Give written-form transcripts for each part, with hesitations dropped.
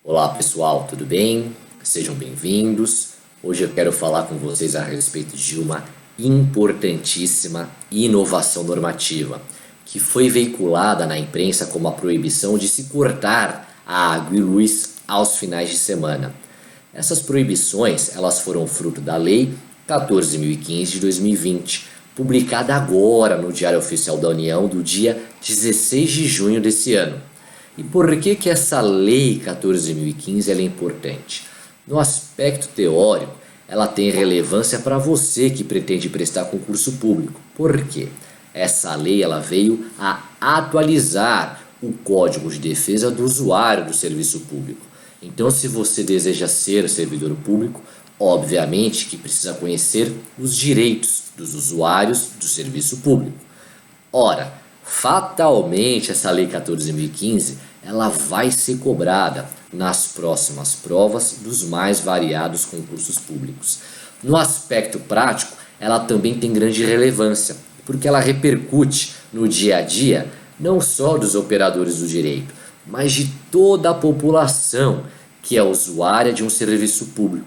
Olá pessoal, tudo bem? Sejam bem-vindos. Hoje eu quero falar com vocês a respeito de uma importantíssima inovação normativa que foi veiculada na imprensa como a proibição de se cortar a água e luz aos finais de semana. Essas proibições elas foram fruto da Lei 14.015 de 2020, publicada agora no Diário Oficial da União do dia 16 de junho desse ano. E por que essa Lei 14.015 é importante? No aspecto teórico, ela tem relevância para você que pretende prestar concurso público. Por quê? Essa lei ela veio a atualizar o Código de Defesa do Usuário do Serviço Público. Então, se você deseja ser servidor público, obviamente que precisa conhecer os direitos dos usuários do serviço público. Ora, fatalmente essa Lei 14.015 ela vai ser cobrada nas próximas provas dos mais variados concursos públicos. No aspecto prático, ela também tem grande relevância, porque ela repercute no dia a dia não só dos operadores do direito, mas de toda a população que é usuária de um serviço público.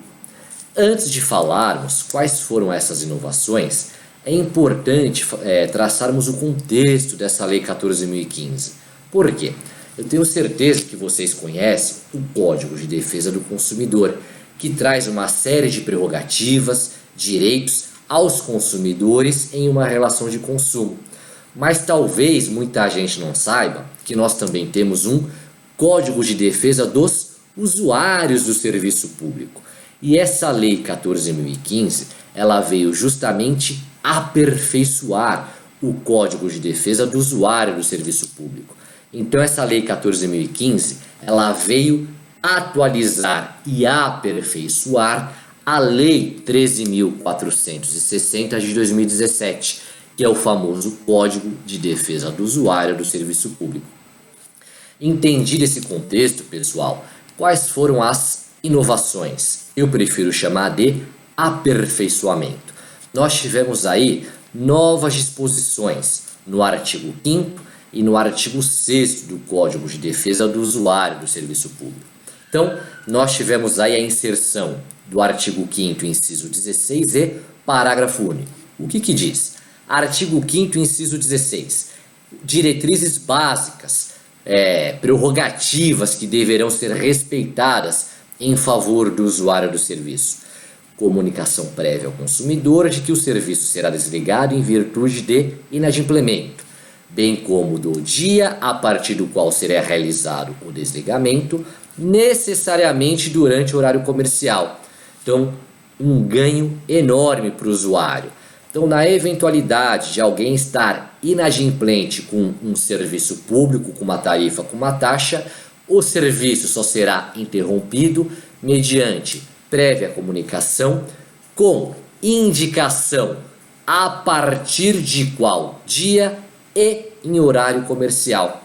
Antes de falarmos quais foram essas inovações, é importante traçarmos o contexto dessa Lei 14.015. Por quê? Eu tenho certeza que vocês conhecem o Código de Defesa do Consumidor, que traz uma série de prerrogativas, direitos aos consumidores em uma relação de consumo. Mas talvez muita gente não saiba que nós também temos um Código de Defesa dos Usuários do Serviço Público. E essa Lei 14.015, ela veio justamente aperfeiçoar o Código de Defesa do Usuário do Serviço Público. Então essa Lei 14.015, ela veio atualizar e aperfeiçoar a Lei 13.460 de 2017, que é o famoso Código de Defesa do Usuário do Serviço Público. Entendido esse contexto, pessoal, quais foram as inovações? Eu prefiro chamar de aperfeiçoamento. Nós tivemos aí novas disposições no artigo 5º e no artigo 6º do Código de Defesa do Usuário do Serviço Público. Então, nós tivemos aí a inserção do artigo 5º, inciso 16 e parágrafo único. O que diz? Artigo 5º, inciso 16. Diretrizes básicas, prerrogativas que deverão ser respeitadas em favor do usuário do serviço. Comunicação prévia ao consumidor de que o serviço será desligado em virtude de inadimplemento, bem como do dia a partir do qual será realizado o desligamento, necessariamente durante o horário comercial. Então, um ganho enorme para o usuário. Então, na eventualidade de alguém estar inadimplente com um serviço público, com uma tarifa, com uma taxa, o serviço só será interrompido mediante prévia comunicação com indicação a partir de qual dia e em horário comercial.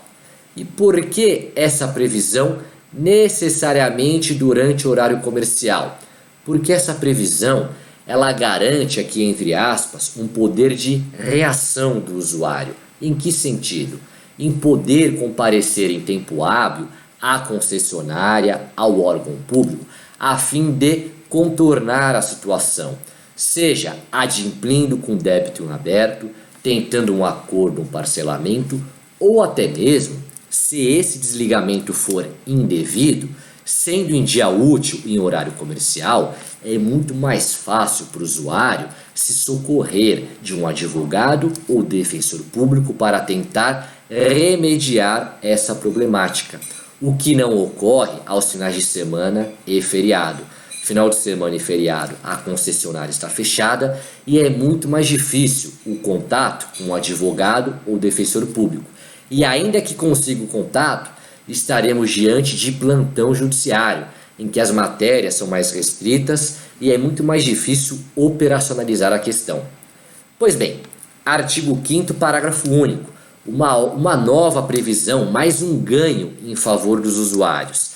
E por que essa previsão necessariamente durante o horário comercial? Porque essa previsão ela garante aqui, entre aspas, um poder de reação do usuário. Em que sentido? Em poder comparecer em tempo hábil à concessionária, ao órgão público, a fim de contornar a situação, seja adimplindo com débito em aberto, tentando um acordo, um parcelamento, ou até mesmo, se esse desligamento for indevido, sendo em dia útil e em horário comercial, é muito mais fácil para o usuário se socorrer de um advogado ou defensor público para tentar remediar essa problemática, o que não ocorre aos finais de semana e feriado. Final de semana e feriado, a concessionária está fechada e é muito mais difícil o contato com o advogado ou defensor público. E ainda que consiga o contato, estaremos diante de plantão judiciário, em que as matérias são mais restritas e é muito mais difícil operacionalizar a questão. Pois bem, artigo 5º, parágrafo único, uma nova previsão, mais um ganho em favor dos usuários.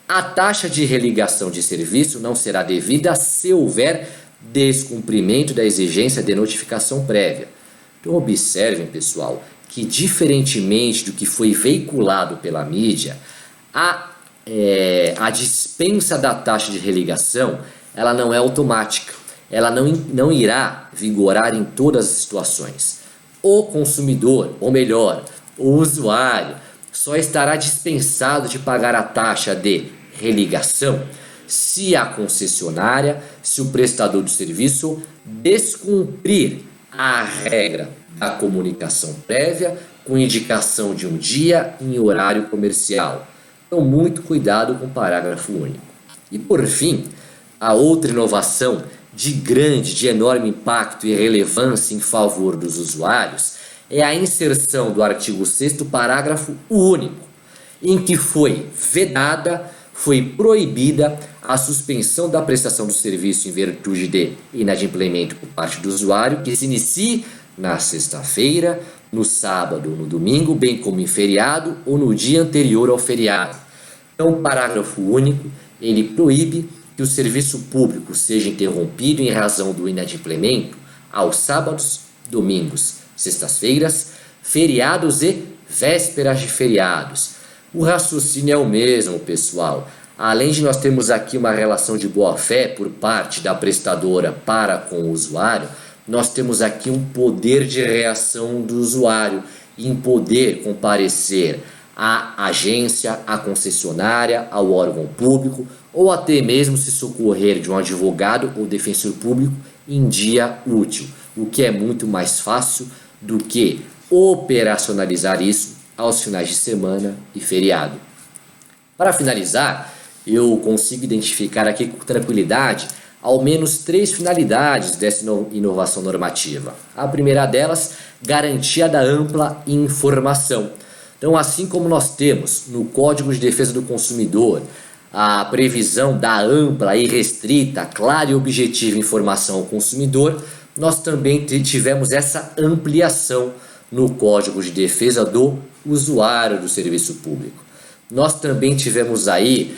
A taxa de religação de serviço não será devida se houver descumprimento da exigência de notificação prévia. Então observem, pessoal, que diferentemente do que foi veiculado pela mídia, a dispensa da taxa de religação, ela não é automática, ela não irá vigorar em todas as situações. O consumidor, ou melhor, o usuário, só estará dispensado de pagar a taxa de religação se a concessionária, se o prestador do serviço descumprir a regra da comunicação prévia com indicação de um dia em horário comercial. Então, muito cuidado com o parágrafo único. E por fim, a outra inovação de enorme impacto e relevância em favor dos usuários é a inserção do artigo 6º, parágrafo único, em que foi proibida a suspensão da prestação do serviço em virtude de inadimplemento por parte do usuário que se inicie na sexta-feira, no sábado ou no domingo, bem como em feriado ou no dia anterior ao feriado. Então, o parágrafo único, ele proíbe que o serviço público seja interrompido em razão do inadimplemento aos sábados, domingos, sextas-feiras, feriados e vésperas de feriados. O raciocínio é o mesmo, pessoal. Além de nós termos aqui uma relação de boa-fé por parte da prestadora para com o usuário, nós temos aqui um poder de reação do usuário em poder comparecer à agência, à concessionária, ao órgão público ou até mesmo se socorrer de um advogado ou defensor público em dia útil, o que é muito mais fácil do que operacionalizar isso aos finais de semana e feriado. Para finalizar, eu consigo identificar aqui com tranquilidade ao menos 3 finalidades dessa inovação normativa. A primeira delas, garantia da ampla informação. Então, assim como nós temos no Código de Defesa do Consumidor a previsão da ampla e restrita, clara e objetiva informação ao consumidor, nós também tivemos essa ampliação no Código de Defesa do Usuário do Serviço Público. Nós também tivemos aí,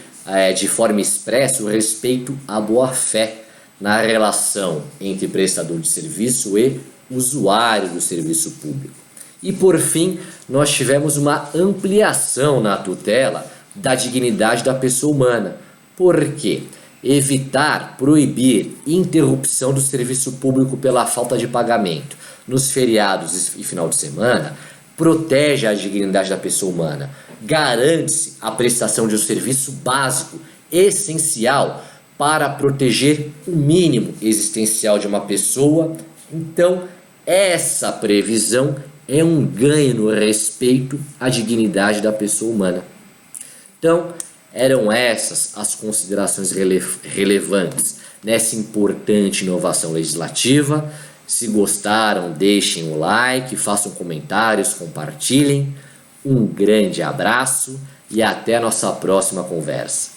de forma expressa, o respeito à boa-fé na relação entre prestador de serviço e usuário do serviço público. E, por fim, nós tivemos uma ampliação na tutela da dignidade da pessoa humana. Por quê? Evitar, proibir interrupção do serviço público pela falta de pagamento nos feriados e final de semana protege a dignidade da pessoa humana, garante-se a prestação de um serviço básico, essencial, para proteger o mínimo existencial de uma pessoa. Então, essa previsão é um ganho no respeito à dignidade da pessoa humana. Então, eram essas as considerações relevantes nessa importante inovação legislativa. Se gostaram, deixem o like, façam comentários, compartilhem. Um grande abraço e até a nossa próxima conversa.